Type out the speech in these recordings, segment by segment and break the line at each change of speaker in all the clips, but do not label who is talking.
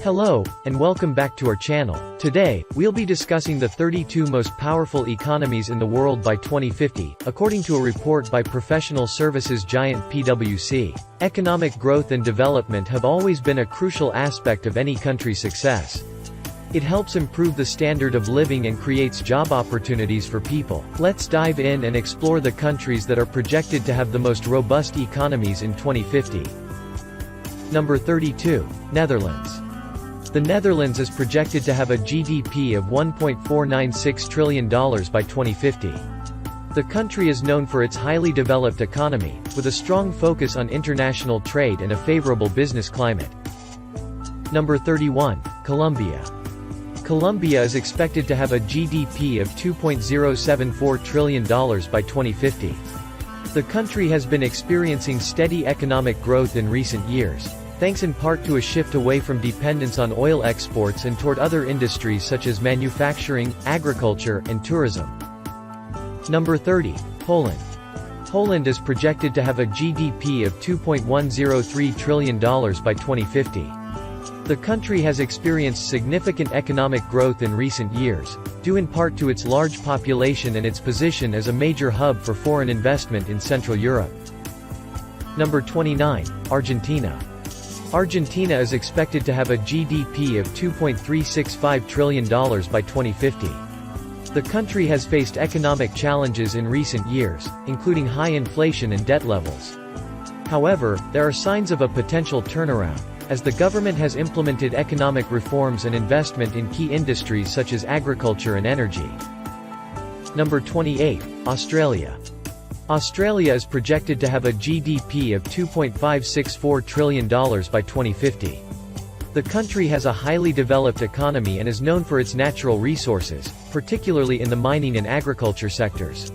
Hello, and welcome back to our channel. Today, we'll be discussing the 32 most powerful economies in the world by 2050, according to a report by professional services giant PwC. Economic growth and development have always been a crucial aspect of any country's success. It helps improve the standard of living and creates job opportunities for people. Let's dive in and explore the countries that are projected to have the most robust economies in 2050. Number 32. Netherlands. The Netherlands is projected to have a GDP of $1.496 trillion by 2050. The country is known for its highly developed economy, with a strong focus on international trade and a favorable business climate. Number 31. Colombia. Colombia is expected to have a GDP of $2.074 trillion by 2050. The country has been experiencing steady economic growth in recent years, thanks in part to a shift away from dependence on oil exports and toward other industries such as manufacturing, agriculture, and tourism. Number 30. Poland. Poland is projected to have a GDP of $2.103 trillion by 2050. The country has experienced significant economic growth in recent years, due in part to its large population and its position as a major hub for foreign investment in Central Europe. Number 29. Argentina. Argentina is expected to have a GDP of $2.365 trillion by 2050. The country has faced economic challenges in recent years, including high inflation and debt levels. However, there are signs of a potential turnaround, as the government has implemented economic reforms and investment in key industries such as agriculture and energy. Number 28. Australia. Australia is projected to have a GDP of $2.564 trillion by 2050. The country has a highly developed economy and is known for its natural resources, particularly in the mining and agriculture sectors.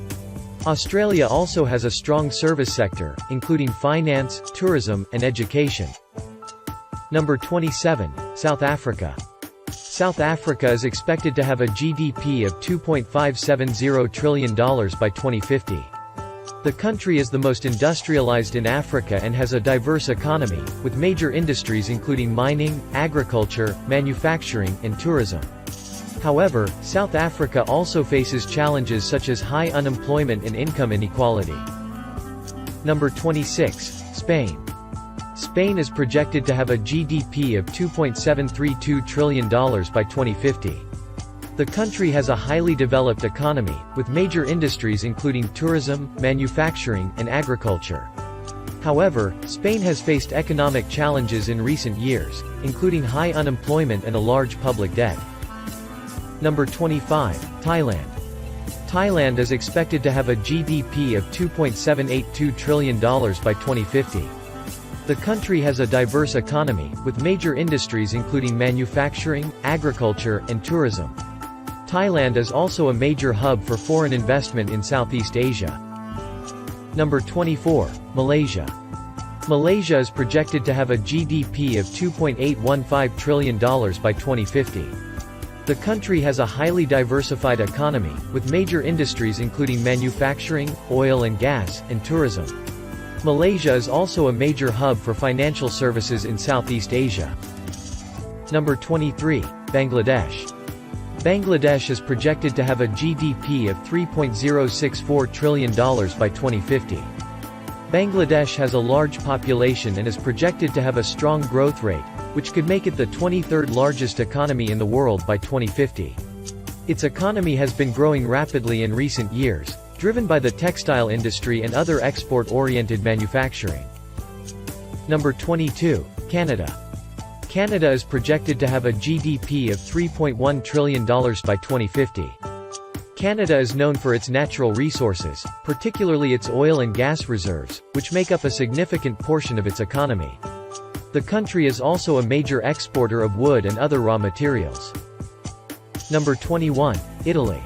Australia also has a strong service sector, including finance, tourism, and education. Number 27. South Africa. South Africa is expected to have a GDP of $2.570 trillion by 2050. The country is the most industrialized in Africa and has a diverse economy, with major industries including mining, agriculture, manufacturing, and tourism. However, South Africa also faces challenges such as high unemployment and income inequality. Number 26. Spain. Spain is projected to have a GDP of $2.732 trillion by 2050. The country has a highly developed economy, with major industries including tourism, manufacturing, and agriculture. However, Spain has faced economic challenges in recent years, including high unemployment and a large public debt. Number 25. Thailand. Thailand is expected to have a GDP of $2.782 trillion by 2050. The country has a diverse economy, with major industries including manufacturing, agriculture, and tourism. Thailand is also a major hub for foreign investment in Southeast Asia. Number 24. Malaysia. Malaysia is projected to have a GDP of $2.815 trillion by 2050. The country has a highly diversified economy, with major industries including manufacturing, oil and gas, and tourism. Malaysia is also a major hub for financial services in Southeast Asia. Number 23. Bangladesh. Bangladesh is projected to have a GDP of $3.064 trillion by 2050. Bangladesh has a large population and is projected to have a strong growth rate, which could make it the 23rd largest economy in the world by 2050. Its economy has been growing rapidly in recent years, driven by the textile industry and other export-oriented manufacturing. Number 22. Canada. Canada is projected to have a GDP of $3.1 trillion by 2050. Canada is known for its natural resources, particularly its oil and gas reserves, which make up a significant portion of its economy. The country is also a major exporter of wood and other raw materials. Number 21. Italy.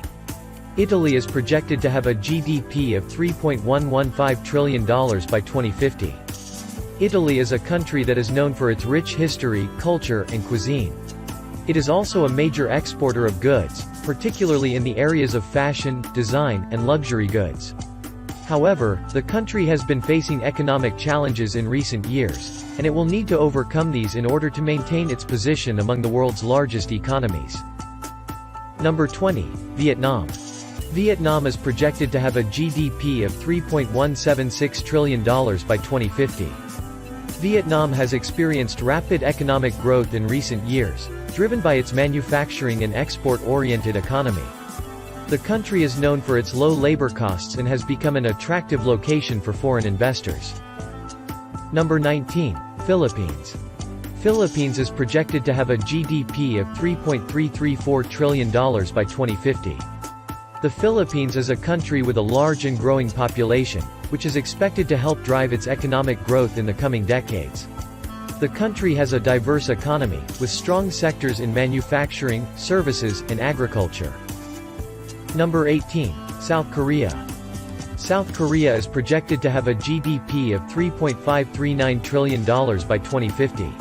Italy is projected to have a GDP of $3.115 trillion by 2050. Italy is a country that is known for its rich history, culture, and cuisine. It is also a major exporter of goods, particularly in the areas of fashion, design, and luxury goods. However, the country has been facing economic challenges in recent years, and it will need to overcome these in order to maintain its position among the world's largest economies. Number 20. Vietnam. Vietnam is projected to have a GDP of $3.176 trillion by 2050. Vietnam has experienced rapid economic growth in recent years, driven by its manufacturing and export-oriented economy. The country is known for its low labor costs and has become an attractive location for foreign investors. Number 19. Philippines. Philippines is projected to have a GDP of $3.334 trillion by 2050. The Philippines is a country with a large and growing population, which is expected to help drive its economic growth in the coming decades. The country has a diverse economy, with strong sectors in manufacturing, services, and agriculture. Number 18. South Korea. South Korea is projected to have a GDP of $3.539 trillion by 2050.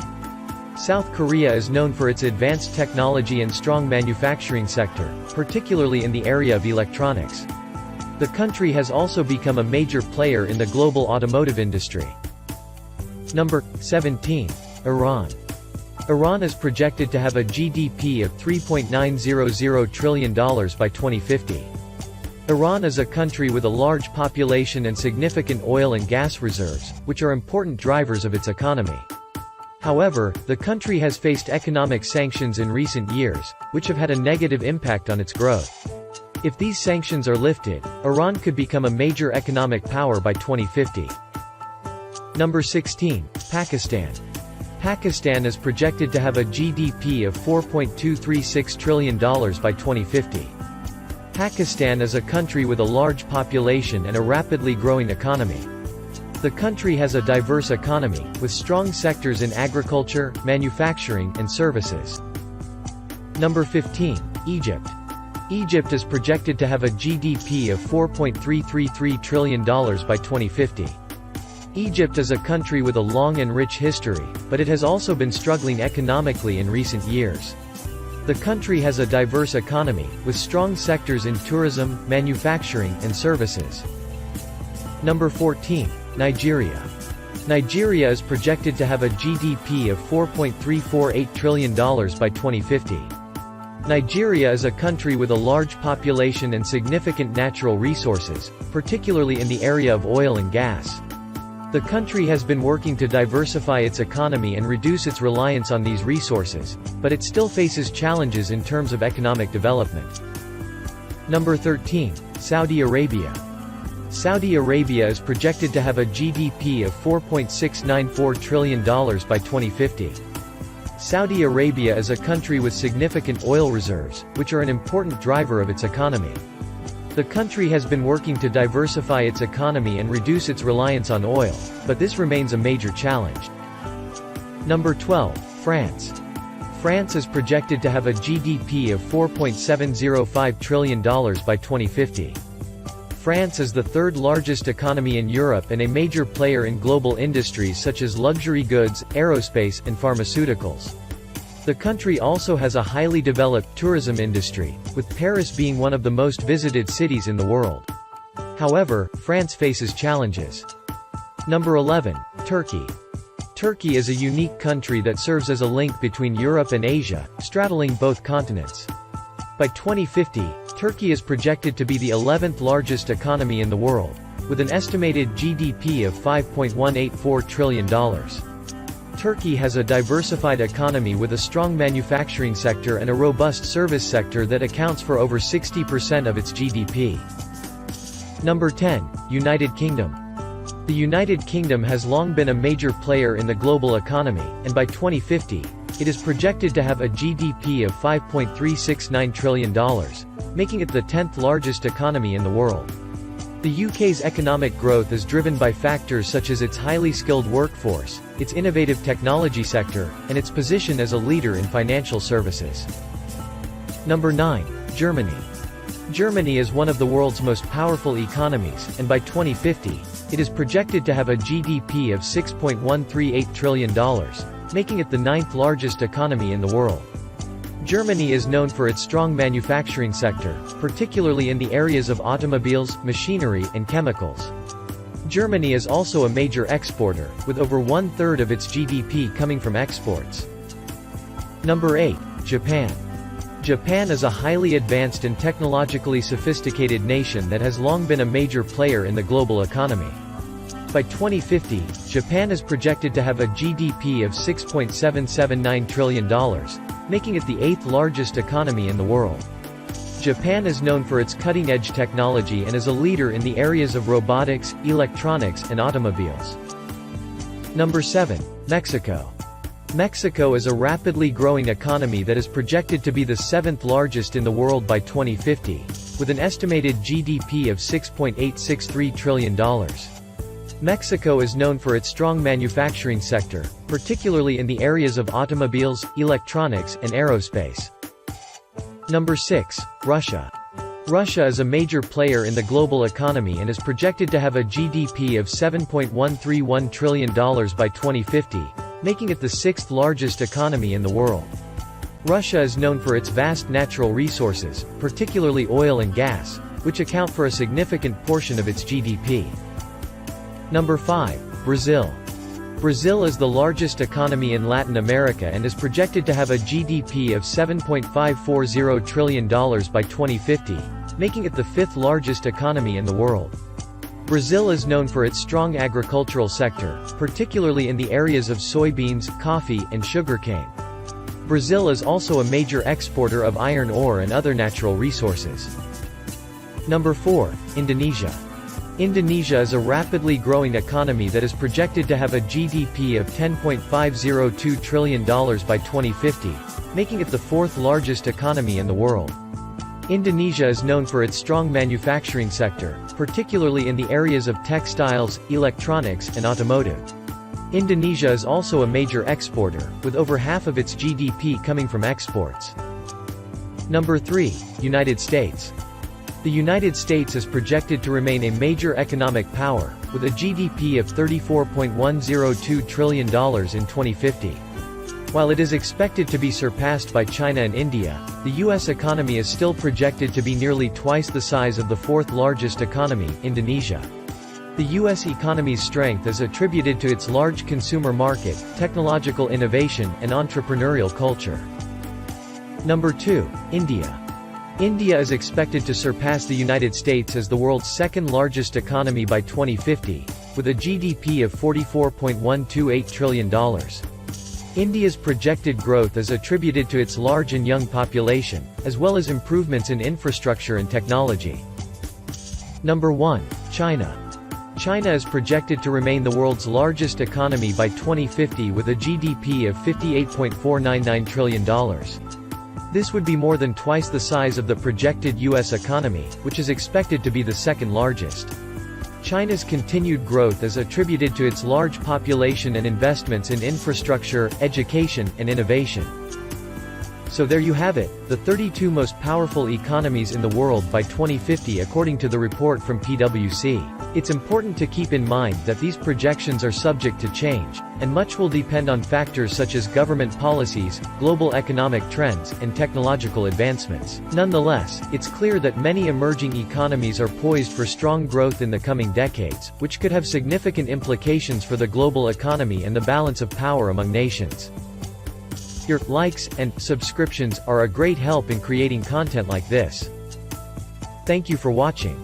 South Korea is known for its advanced technology and strong manufacturing sector, particularly in the area of electronics. The country has also become a major player in the global automotive industry. Number 17. Iran. Iran is projected to have a GDP of $3.900 trillion by 2050. Iran is a country with a large population and significant oil and gas reserves, which are important drivers of its economy. However, the country has faced economic sanctions in recent years, which have had a negative impact on its growth. If these sanctions are lifted, Iran could become a major economic power by 2050. Number 16. Pakistan. Pakistan is projected to have a GDP of $4.236 trillion by 2050. Pakistan is a country with a large population and a rapidly growing economy. The country has a diverse economy, with strong sectors in agriculture, manufacturing, and services. Number 15. Egypt. Egypt is projected to have a GDP of $4.333 trillion by 2050. Egypt is a country with a long and rich history, but it has also been struggling economically in recent years. The country has a diverse economy, with strong sectors in tourism, manufacturing, and services. Number 14. Nigeria. Nigeria is projected to have a GDP of $4.348 trillion by 2050. Nigeria is a country with a large population and significant natural resources, particularly in the area of oil and gas. The country has been working to diversify its economy and reduce its reliance on these resources, but it still faces challenges in terms of economic development. Number 13. Saudi Arabia. Saudi Arabia is projected to have a GDP of $4.694 trillion by 2050. Saudi Arabia is a country with significant oil reserves, which are an important driver of its economy. The country has been working to diversify its economy and reduce its reliance on oil, but this remains a major challenge. Number 12. France. France is projected to have a GDP of $4.705 trillion by 2050. France is the third largest economy in Europe and a major player in global industries such as luxury goods, aerospace, and pharmaceuticals. The country also has a highly developed tourism industry, with Paris being one of the most visited cities in the world. However, France faces challenges. Number 11. Turkey. Turkey is a unique country that serves as a link between Europe and Asia, straddling both continents. By 2050, Turkey is projected to be the 11th largest economy in the world, with an estimated GDP of $5.184 trillion. Turkey has a diversified economy with a strong manufacturing sector and a robust service sector that accounts for over 60% of its GDP. Number 10. United Kingdom. The United Kingdom has long been a major player in the global economy, and by 2050, it is projected to have a GDP of $5.369 trillion, making it the 10th largest economy in the world. The UK's economic growth is driven by factors such as its highly skilled workforce, its innovative technology sector, and its position as a leader in financial services. Number 9. Germany. Germany is one of the world's most powerful economies, and by 2050, it is projected to have a GDP of $6.138 trillion, making it the 9th largest economy in the world. Germany is known for its strong manufacturing sector, particularly in the areas of automobiles, machinery, and chemicals. Germany is also a major exporter, with over one-third of its GDP coming from exports. Number 8. Japan. Japan is a highly advanced and technologically sophisticated nation that has long been a major player in the global economy. By 2050, Japan is projected to have a GDP of $6.779 trillion, making it the 8th largest economy in the world. Japan is known for its cutting-edge technology and is a leader in the areas of robotics, electronics, and automobiles. Number 7. Mexico. Mexico is a rapidly growing economy that is projected to be the 7th largest in the world by 2050, with an estimated GDP of $6.863 trillion. Mexico is known for its strong manufacturing sector, particularly in the areas of automobiles, electronics, and aerospace. Number 6. Russia. Russia is a major player in the global economy and is projected to have a GDP of $7.131 trillion by 2050, making it the 6th largest economy in the world. Russia is known for its vast natural resources, particularly oil and gas, which account for a significant portion of its GDP. Number 5. Brazil. Brazil is the largest economy in Latin America and is projected to have a GDP of $7.540 trillion by 2050, making it the 5th largest economy in the world. Brazil is known for its strong agricultural sector, particularly in the areas of soybeans, coffee, and sugarcane. Brazil is also a major exporter of iron ore and other natural resources. Number 4. Indonesia. Indonesia is a rapidly growing economy that is projected to have a GDP of $10.502 trillion by 2050, making it the 4th largest economy in the world. Indonesia is known for its strong manufacturing sector, particularly in the areas of textiles, electronics, and automotive. Indonesia is also a major exporter, with over half of its GDP coming from exports. Number 3. United States. The United States is projected to remain a major economic power, with a GDP of $34.102 trillion in 2050. While it is expected to be surpassed by China and India, the U.S. economy is still projected to be nearly twice the size of the 4th largest economy, Indonesia. The U.S. economy's strength is attributed to its large consumer market, technological innovation, and entrepreneurial culture. Number 2. India. India is expected to surpass the United States as the world's 2nd largest economy by 2050, with a GDP of $44.128 trillion. India's projected growth is attributed to its large and young population, as well as improvements in infrastructure and technology. Number 1. China. China is projected to remain the world's largest economy by 2050 with a GDP of $58.499 trillion. This would be more than twice the size of the projected U.S. economy, which is expected to be the 2nd largest. China's continued growth is attributed to its large population and investments in infrastructure, education, and innovation. So there you have it, the 32 most powerful economies in the world by 2050 according to the report from PwC. It's important to keep in mind that these projections are subject to change, and much will depend on factors such as government policies, global economic trends, and technological advancements. Nonetheless, it's clear that many emerging economies are poised for strong growth in the coming decades, which could have significant implications for the global economy and the balance of power among nations. Your likes and subscriptions are a great help in creating content like this. Thank you for watching.